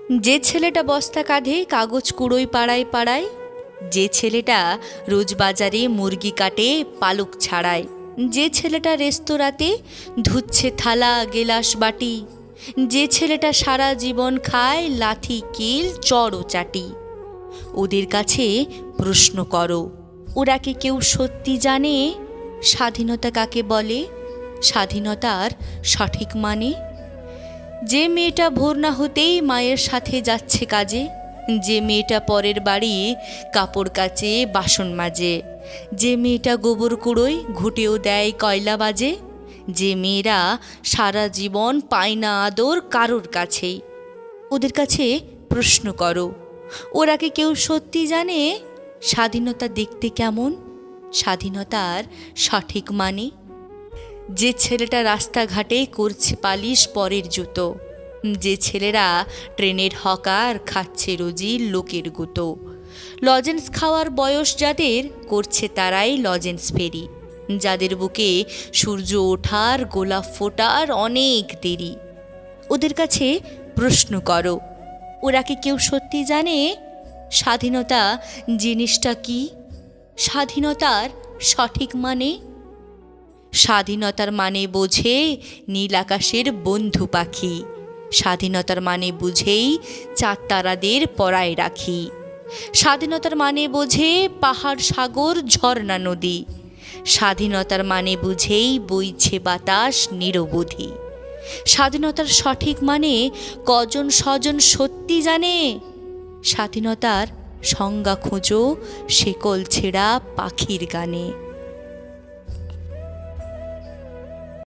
যে ছেলেটা বস্তা কাঁধে কাগজ কুড়োয় পাড়ায় পাড়ায়, যে ছেলেটা রোজ বাজারে মুরগি কাটে পালক ছাড়ায়, যে ছেলেটা রেস্তোরাঁতে ধুচ্ছে থালা গেলাস বাটি, যে ছেলেটা সারা জীবন খায় লাথি কিল চড় ও চাটি, ওদের কাছে প্রশ্ন করো, ওরা কি কেউ সত্যি জানে স্বাধীনতা কাকে বলে, স্বাধীনতার সঠিক মানে? যে মেয়েটা ভোর না হতেই মায়ের সাথে যাচ্ছে কাজে, যে মেয়েটা পরের বাড়ি কাপড় কাচে বাসন মাজে, যে মেয়েটা গোবর কুড়োয় ঘুঁটেও দেয় কয়লা বাজে, যে মেয়েরা সারা জীবন পায় না আদর কারোর কাছেই, ওদের কাছে প্রশ্ন করো, ওরা কি কেউ সত্যি জানে স্বাধীনতা দেখতে কেমন, স্বাধীনতার সঠিক মানে? যে ছেলেটা রাস্তাঘাটে করছে পালিশ পরের জুতো, যে ছেলেরা ট্রেনের হকার খাচ্ছে রোজি লোকের গুঁতো, লজেন্স খাওয়ার বয়স যাদের করছে তারাই লজেন্স ফেরি, যাদের বুকে সূর্য ওঠার গোলাপ ফোটার অনেক দেরি, ওদের কাছে প্রশ্ন করো, ওরা কি কেউ সত্যি জানে স্বাধীনতা জিনিসটা কি, স্বাধীনতার সঠিক মানে? স্বাধীনতার মানে বোঝে নীল আকাশের বন্ধু পাখি, স্বাধীনতার মানে বুঝেই চাঁদ তারাদের পরায় রাখি, স্বাধীনতার মানে বোঝে পাহাড় সাগর ঝর্ণা নদী, স্বাধীনতার মানে বুঝেই বইছে বাতাস নিরবধি। স্বাধীনতার সঠিক মানে কজন স্বজন সত্যি জানে? স্বাধীনতার সংজ্ঞা খোঁজো শেকল ছেঁড়া পাখির গানে।